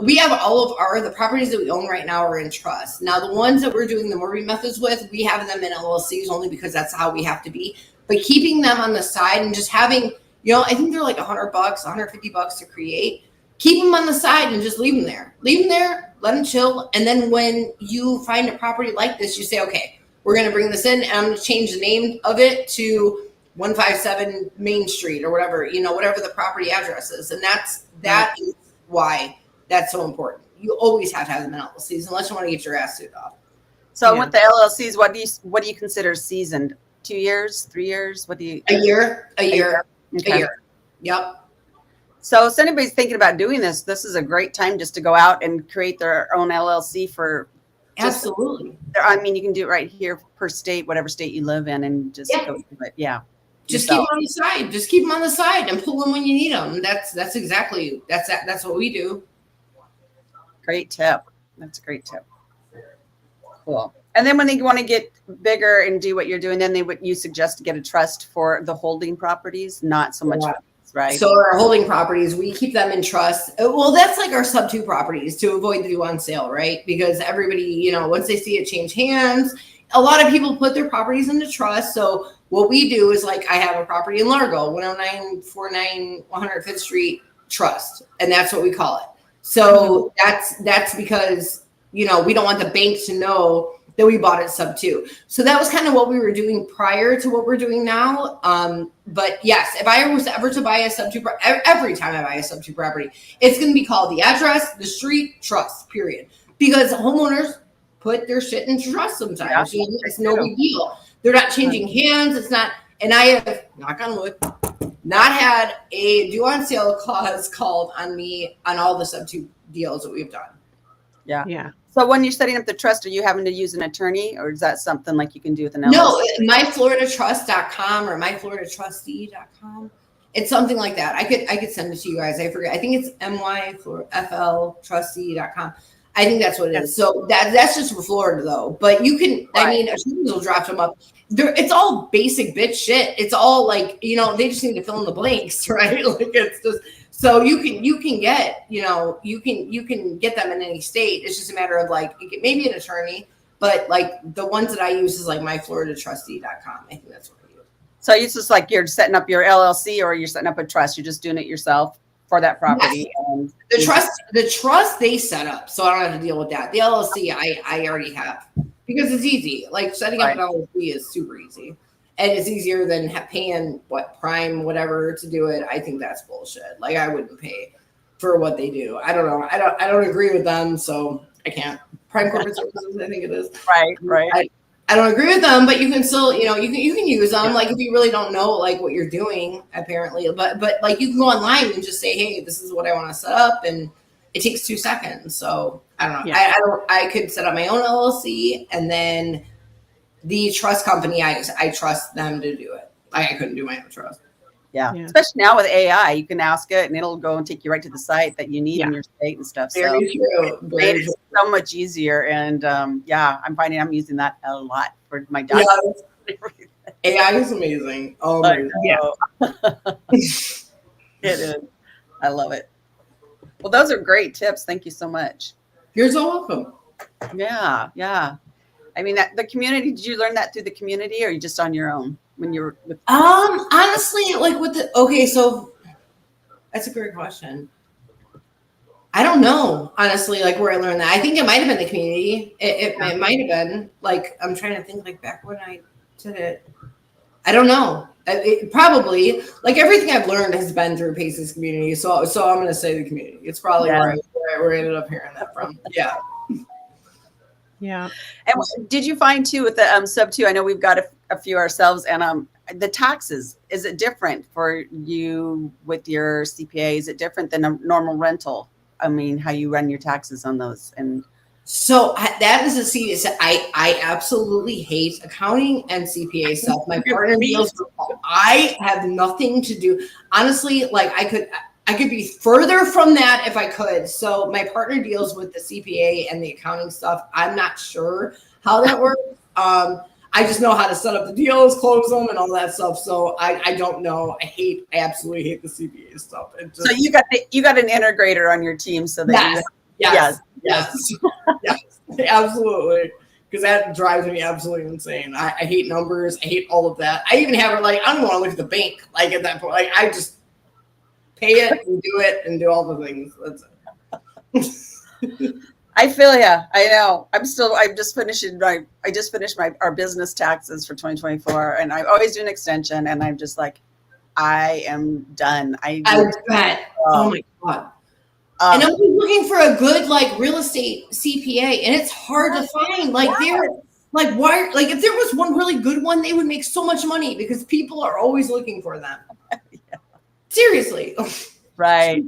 we have all of the properties that we own right now are in trust. Now the ones that we're doing the mortgage methods with, we have them in LLCs only because that's how we have to be. But keeping them on the side and just having, you know, I think they're like $100, $150 to create. Keep them on the side and just leave them there. Leave them there, let them chill. And then when you find a property like this, you say, okay, we're going to bring this in and I'm going to change the name of it to 157 Main Street or whatever, you know, whatever the property address is. And that is why that's so important. You always have to have them in LLCs unless you want to get your ass sued off. So with the LLCs, what do you consider seasoned? 2 years, 3 years? What do you? A year. Okay. Yep. So if anybody's thinking about doing this, this is a great time just to go out and create their own LLC for. Absolutely. I mean, you can do it right here per state, whatever state you live in, and just go through it. Yeah. Just keep them on the side. Just keep them on the side and pull them when you need them. That's exactly that's what we do. Great tip. That's a great tip. Cool. And then when they want to get bigger and do what you're doing, then you suggest to get a trust for the holding properties, not so much. Yeah. Right. So our holding properties, we keep them in trust. Well, that's like our sub 2 properties to avoid the due on sale, right? Because everybody, once they see it change hands, a lot of people put their properties into trust. So what we do is like, I have a property in Largo, 10949 105th Street trust. And that's what we call it. So that's because, we don't want the bank to know that we bought it sub 2. So that was kind of what we were doing prior to what we're doing now. But yes, if I was ever to buy a sub 2, every time I buy a sub 2 property, it's going to be called the address, the street, trust, period. Because homeowners put their shit into trust sometimes. Yeah, it's no big deal. They're not changing hands. It's not, and I have, knock on wood, not had a due on sale clause called on me on all the sub 2 deals that we've done. Yeah. Yeah. So when you're setting up the trust, are you having to use an attorney, or is that something like you can do with an LLC? No, myfloridatrust.com or myfloridatrustee.com. It's something like that. I could send it to you guys. I forget. I think it's myfltrustee.com. I think that's what it is. So that's just for Florida though. But you can, I mean, attorneys will draft them up. It's all basic bitch shit. It's all like, they just need to fill in the blanks, right? Like it's just. So you can get, you can get them in any state. It's just a matter of like, maybe an attorney, but like the ones that I use is like myfloridatrustee.com. I think that's what I use. So it's just like you're setting up your LLC or you're setting up a trust. You're just doing it yourself for that property. Yes. The trust they set up. So I don't have to deal with that. The LLC I already have because it's easy. Like setting up an LLC is super easy. And it's easier than paying Prime, whatever to do it. I think that's bullshit. Like I wouldn't pay for what they do. I don't know. I don't agree with them, so I can't. Prime Corporate Services, I think it is. Right. I don't agree with them, but you can still, you can use them. Like if you really don't know like what you're doing, apparently. But like you can go online and just say, hey, this is what I want to set up, and it takes 2 seconds. So I don't know. Yeah. I could set up my own LLC and then. The trust company, I trust them to do it. I couldn't do my own trust. Yeah. Especially now with AI, you can ask it and it'll go and take you right to the site that you need in your state and stuff. Very true. It is so much easier. And I'm finding I'm using that a lot for my documents. AI is amazing. Oh my God. It is. I love it. Well, those are great tips. Thank you so much. You're so welcome. Yeah. I mean, the community, did you learn that through the community or are you just on your own when you were with? Honestly, like so that's a great question. I don't know, honestly, like where I learned that. I think it might have been the community. It might have been like, I'm trying to think like back when I did it. I don't know. It probably like everything I've learned has been through Pace's community. So I'm going to say the community. It's probably where I ended up hearing that from. Yeah. Yeah. And did you find too with the sub 2? I know we've got a few ourselves, and the taxes, is it different for you with your CPA? Is it different than a normal rental? I mean, how you run your taxes on those? And so that is a serious. I absolutely hate accounting and CPA stuff. My partner deals with. I have nothing to do. Honestly, like I could be further from that if I could. So my partner deals with the CPA and the accounting stuff. I'm not sure how that works. I just know how to set up the deals, close them, and all that stuff. So I don't know. I absolutely hate the CPA stuff. So you got an integrator on your team, so that yes, absolutely. Because that drives me absolutely insane. I hate numbers. I hate all of that. I even have her like I don't want to look at the bank. Like at that point, like I just. Pay it and do it and do all the things. That's it. I feel ya. I know. I just finished our business taxes for 2024, and I always do an extension, and I'm just like, I am done. I bet. Oh my God. And I'm looking for a good like real estate CPA, and it's hard to find. Like they're like why? Like if there was one really good one, they would make so much money because people are always looking for them. Seriously. Right.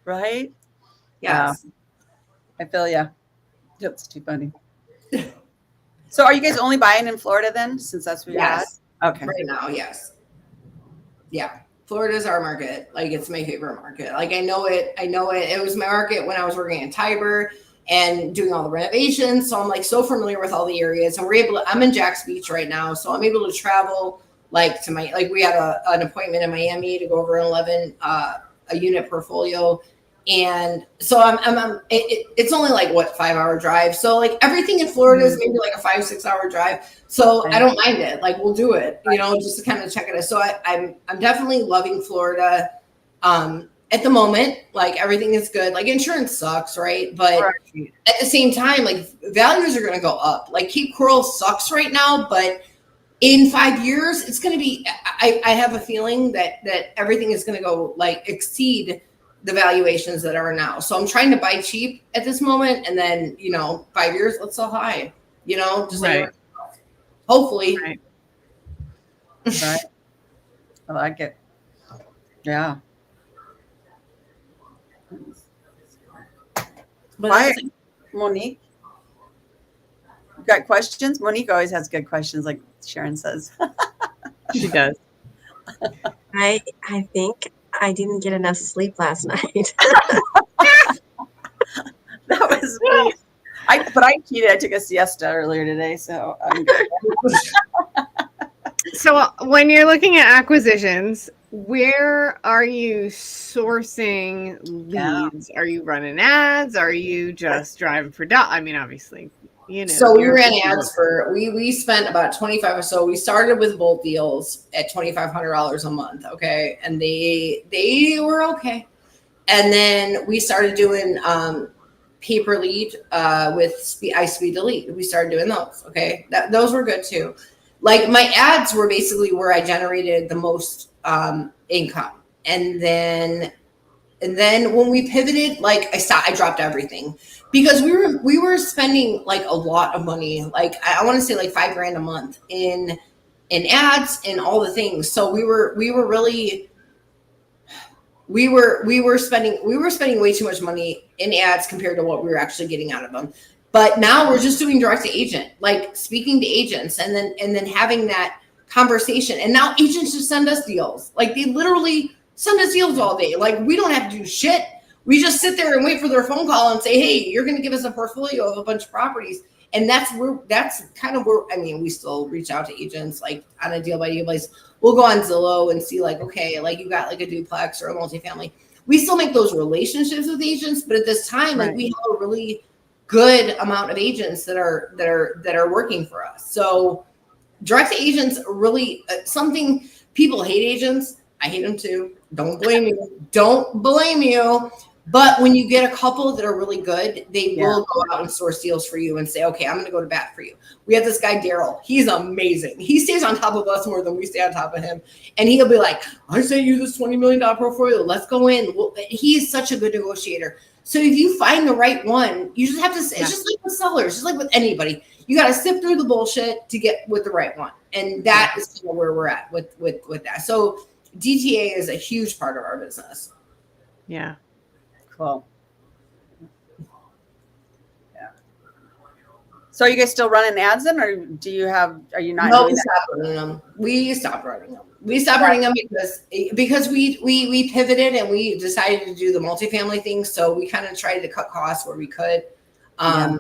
Right. Yes. Wow. I feel ya. That's too funny. So are you guys only buying in Florida then, since that's where you're at? Yes. Okay. Right now, yes. Yeah. Florida's our market. Like, it's my favorite market. Like, I know it. It was my market when I was working in Tiber and doing all the renovations. So I'm like so familiar with all the areas, and I'm in Jax Beach right now. So I'm able to travel like we had an appointment in Miami to go over 11 a unit portfolio. And so it's only like 5-hour drive. So like everything in Florida is maybe like a 5-6 hour drive. So I don't mind it. Like, we'll do it, just to kind of check it out. So I'm definitely loving Florida. At the moment, like, everything is good. Like, insurance sucks, right? But at the same time, like, values are going to go up. Like, Cape Coral sucks right now, but in 5 years, it's going to be, I have a feeling that everything is going to go like exceed the valuations that are now. So I'm trying to buy cheap at this moment. And then, 5 years, let's sell high, just like, hopefully. Right. Right. I like it. Yeah. But Hi, Monique. You got questions? Monique always has good questions, like Sharon says. She does. I think I didn't get enough sleep last night. That was me. But I cheated. I took a siesta earlier today, so I'm good. So when you're looking at acquisitions, where are you sourcing leads? Are you running ads? Are you just driving for I mean, obviously, So we ran ads we spent about 25 or so. We started with Bolt deals at $2,500 a month. Okay. And they were okay. And then we started doing paper lead with speed delete. We started doing those. Okay. Those were good too. Like, my ads were basically where I generated the most income. And then when we pivoted, like, I dropped everything because we were spending like a lot of money. Like, I want to say like $5,000 a month in ads and all the things. So we were spending way too much money in ads compared to what we were actually getting out of them. But now we're just doing direct to agent, like speaking to agents and then having that conversation. And now agents just send us deals. Like, they literally send us deals all day. Like, we don't have to do shit. We just sit there and wait for their phone call and say, hey, you're going to give us a portfolio of a bunch of properties. And that's kind of where, I mean, we still reach out to agents like on a deal by deal basis. We'll go on Zillow and see like, okay, like, you got like a duplex or a multifamily. We still make those relationships with agents, but at this time, like, we have a really good amount of agents that are working for us. So direct to agents really something. People hate agents. I hate them too. Don't blame you. But when you get a couple that are really good, they will go out and source deals for you and say, okay, I'm going to go to bat for you. We have this guy, Daryl. He's amazing. He stays on top of us more than we stay on top of him. And he'll be like, I sent you this $20 million portfolio. Let's go in. Well, he's such a good negotiator. So if you find the right one, you just have to, it's just like with sellers, just like with anybody. You got to sift through the bullshit to get with the right one. And that is kind of where we're at with that. So DTA is a huge part of our business. Yeah. Cool. Yeah. So are you guys still running ads then, or are you not? No, we stopped running them. We stopped running them because we pivoted and we decided to do the multifamily thing. So we kind of tried to cut costs where we could. And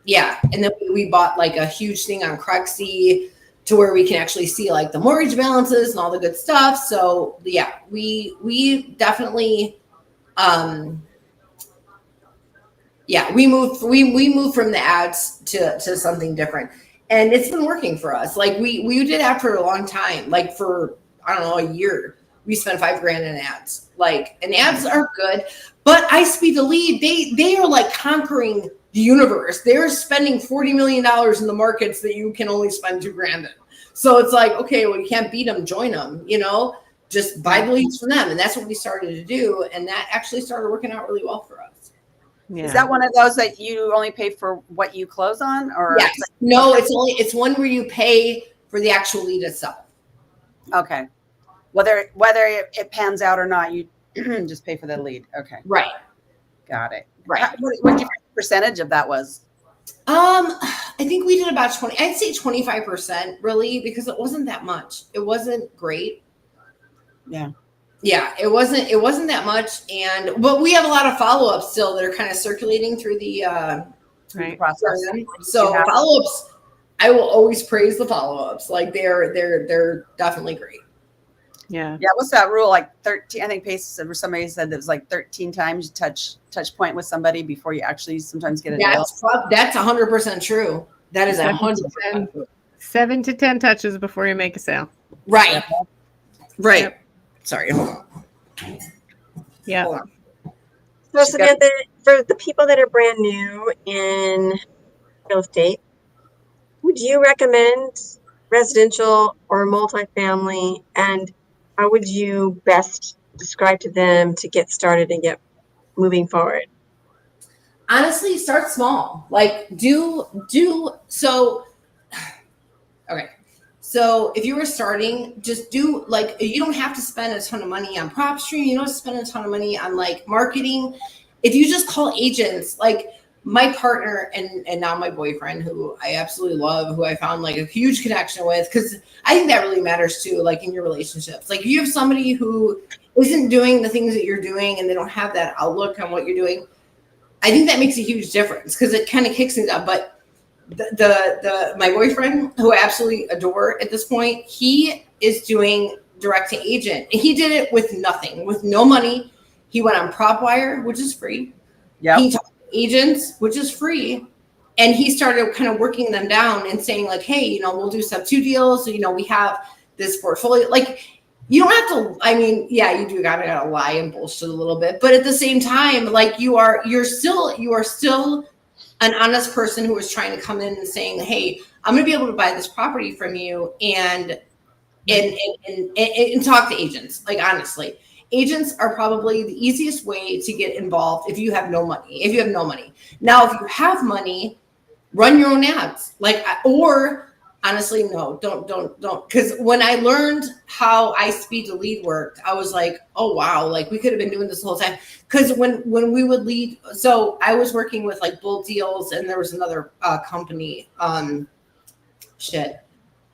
then we bought like a huge thing on Cruxy to where we can actually see like the mortgage balances and all the good stuff. So yeah, we definitely, we moved from the ads to something different, and it's been working for us. Like we did that for a long time, like for, I don't know, a year. We spent $5,000 in ads. Like, and ads are good, but iSpeed the lead, they are like conquering the universe. They're spending $40 million in the markets that you can only spend $2,000 in. So it's like, okay, well, you can't beat them, join them, just buy the leads from them. And that's what we started to do. And that actually started working out really well for us. Yeah. Is that one of those that you only pay for what you close on, or? Yes. No, it's one where you pay for the actual lead itself. Okay. Whether it pans out or not, you just pay for the lead. Okay, Right. got it. Right. What do you think the percentage of that was? I think we did about 20. I'd say 25%, really, because it wasn't that much. It wasn't great. Yeah. Yeah, it wasn't that much, but we have a lot of follow-ups still that are kind of circulating through the Right. process. So follow-ups, I will always praise the follow-ups. Like they're definitely great. Yeah. Yeah. What's that rule? Like 13, I think Pace said, or somebody said it was like 13 times you touch point with somebody before you actually sometimes get a deal. That's 100% true. That is 100% true. 7 to 10 touches before you make a sale. Right. Right. Yep. Sorry. Yeah. Hold on. So Samantha, for the people that are brand new in real estate, would you recommend residential or multifamily, and how would you best describe to them to get started and get moving forward? Honestly, start small. Like do so. Okay. So if you were starting, just do like, you don't have to spend a ton of money on prop stream. You don't have to spend a ton of money on like marketing. If you just call agents, like my partner and now my boyfriend, who I absolutely love, who I found like a huge connection with, because I think that really matters too, like in your relationships. Like if you have somebody who isn't doing the things that you're doing and they don't have that outlook on what you're doing, I think that makes a huge difference because it kind of kicks things up. But my boyfriend, who I absolutely adore at this point, he is doing direct to agent. And he did it with nothing, with no money. He went on PropWire, which is free. Yeah. He talked to agents, which is free. And he started kind of working them down and saying like, hey, we'll do sub 2 deals. So, we have this portfolio. Like, you don't have to, I mean, yeah, you do gotta lie and bullshit a little bit. But at the same time, like you are still an honest person who was trying to come in and saying, hey, I'm going to be able to buy this property from you and talk to agents. Like, honestly, agents are probably the easiest way to get involved if you have no money. Now, if you have money, run your own ads. Or honestly, no, don't. Because when I learned how iSpeed to lead worked, I was like, oh, wow, like we could have been doing this the whole time. Because when we would lead, so I was working with like Bull Deals and there was another company,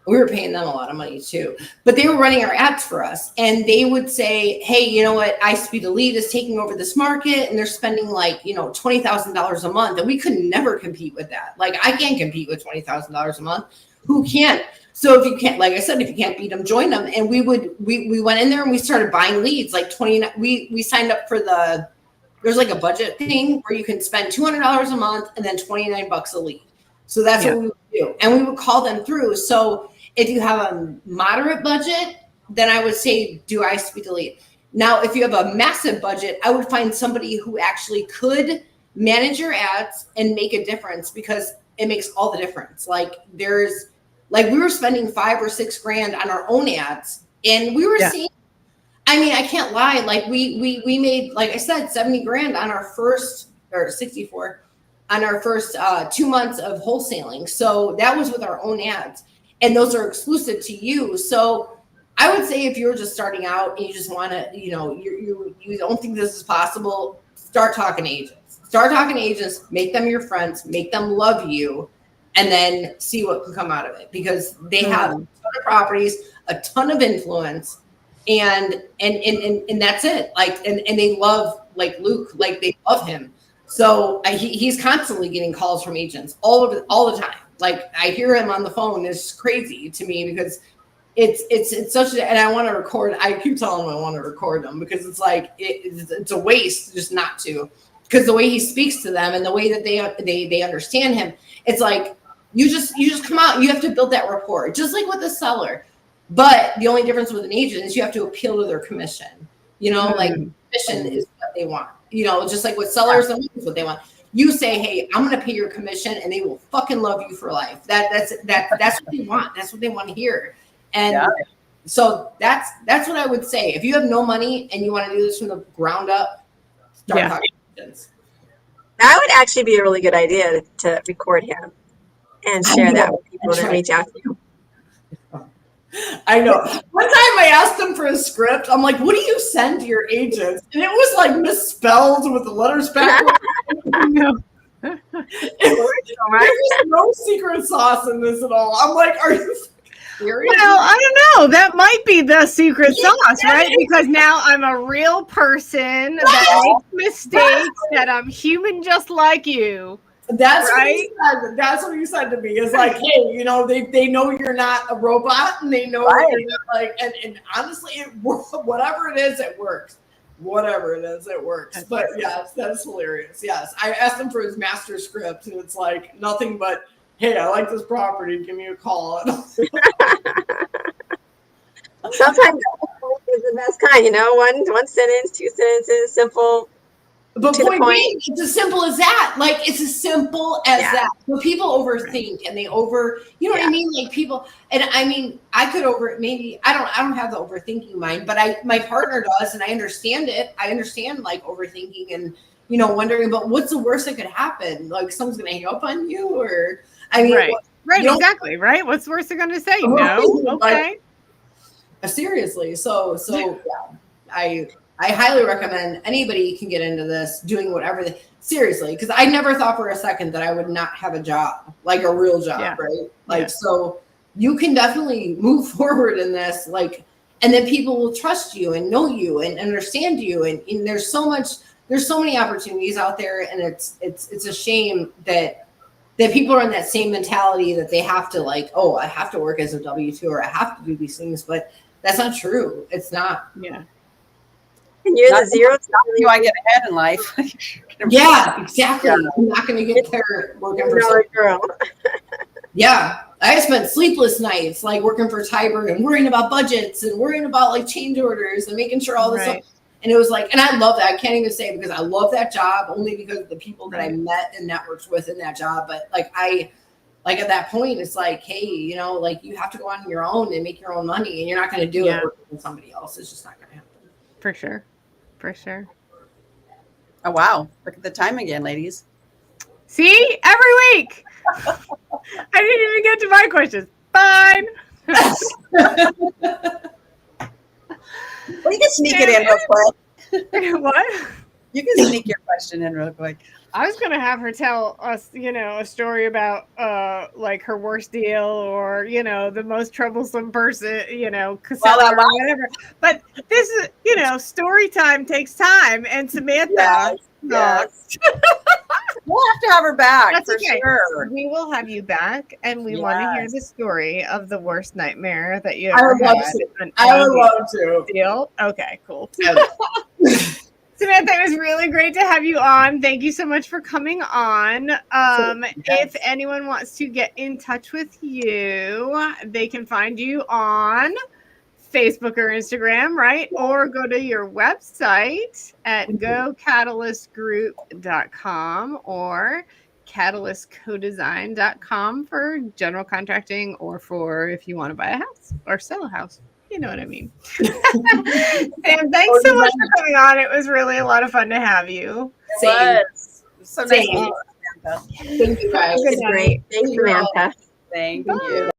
we were paying them a lot of money too, but they were running our ads for us. And they would say, hey, you know what? iSpeed Elite is taking over this market and they're spending like, $20,000 a month. And we could never compete with that. Like I can't compete with $20,000 a month. Who can? So if you can't, like I said, if you can't beat them, join them. And we went in there and we started buying leads. Like we signed up for there's like a budget thing where you can spend $200 a month and then $29 a lead. So that's what we would do. And we would call them through. So if you have a moderate budget, then I would say do iSpeed Elite. Now, if you have a massive budget, I would find somebody who actually could manage your ads and make a difference because it makes all the difference. Like we were spending $5 or $6 grand on our own ads and we were seeing, I mean, I can't lie. Like we made, like I said, 70 grand on our first, or 64 on our first 2 months of wholesaling. So that was with our own ads and those are exclusive to you. So I would say if you're just starting out and you just want to, you don't think this is possible, start talking to agents, make them your friends, make them love you, and then see what can come out of it because they have a ton of properties, a ton of influence, and that's it. Like, and they love like Luke, like they love him. So he's constantly getting calls from agents all the time. Like I hear him on the phone. It's crazy to me because it's such a, and I want to record. I keep telling him I want to record them because it's like it's a waste just not to, because the way he speaks to them and the way that they understand him, it's like you just come out and you have to build that rapport just like with the seller. But the only difference with an agent is you have to appeal to their commission. Like commission is what they want. Just like with sellers, is what they want. You say, hey, I'm going to pay your commission, and they will fucking love you for life. That's what they want. That's what they want to hear. And so that's what I would say. If you have no money and you want to do this from the ground up, start talking to agents. That would actually be a really good idea to record him and share that with people that reach out to you. I know. One time I asked them for a script. I'm like, what do you send to your agents? And it was like misspelled with the letters backwards. No. There was no secret sauce in this at all. I'm like, are you serious? Well, I don't know. That might be the secret sauce, right? Because now I'm a real person that makes mistakes, that I'm human just like you. That's right? what he said. That's what he said to me. Is like, hey, you know, they know you're not a robot, and they know that you're not like, and honestly, whatever it is, it works. Whatever it is, it works. That's but awesome. yes, that's hilarious. Yes, I asked him for his master script, and it's like nothing but, hey, I like this property. Give me a call. Sometimes is the best kind, you know, one sentence, 2 sentences, simple. But To the point point. being, it's as simple as that. Like, it's as simple as Yeah. that. But people overthink and they you know what I mean? Like people, and I mean, I could maybe I don't have the overthinking mind, but my partner does, and I understand it. I understand like overthinking and, you know, wondering, but what's the worst that could happen? Like someone's gonna hang up on you, or I mean, right, exactly, right? What's the worst they're gonna say? No, okay. Seriously. So yeah, I highly recommend anybody can get into this, doing whatever seriously, because I never thought for a second that I would not have a job, like a real job, right? Like, so you can definitely move forward in this, like, and then people will trust you and know you and understand you. And there's so many opportunities out there, and it's a shame that people are in that same mentality that they have to like, oh, I have to work as a W-2 or I have to do these things, but that's not true. It's not. Yeah. And you're the zero. Do I get ahead in life? Yeah, exactly. I'm not going to get there working for Another girl. Yeah, I spent sleepless nights like working for Tiber and worrying about budgets and worrying about like change orders and making sure all this stuff. And it was like, and I love that. I can't even say it because I love that job only because of the people that I met and networked with in that job. But like at that point, it's like, hey, you know, like you have to go on your own and make your own money, and you're not going to do it working with somebody else. It's just not going to happen. For sure. For sure. Oh, wow. Look at the time again, ladies. See? Every week. I didn't even get to my questions. Fine. Well, you can sneak it in real quick. What? You can sneak your question in real quick. I was going to have her tell us, you know, a story about like her worst deal or, you know, the most troublesome person, you know, Casella or whatever. But this is, you know, story time takes time. And Samantha. Yes. We'll have to have her back. That's for okay. Sure. We will have you back, and we want to hear the story of the worst nightmare that you I ever would love had. to. I would love to. Deal? Okay, cool. Samantha, it was really great to have you on. Thank you so much for coming on. If anyone wants to get in touch with you, they can find you on Facebook or Instagram, right? Or go to your website at gocatalyst.group.com or catalystcodesign.com for general contracting or for if you want to buy a house or sell a house. You know what I mean. Sam, thanks so much for coming on. It was really a lot of fun to have you. It was. So nice. Thank you guys. It was great. Thanks, Samantha. Thank you.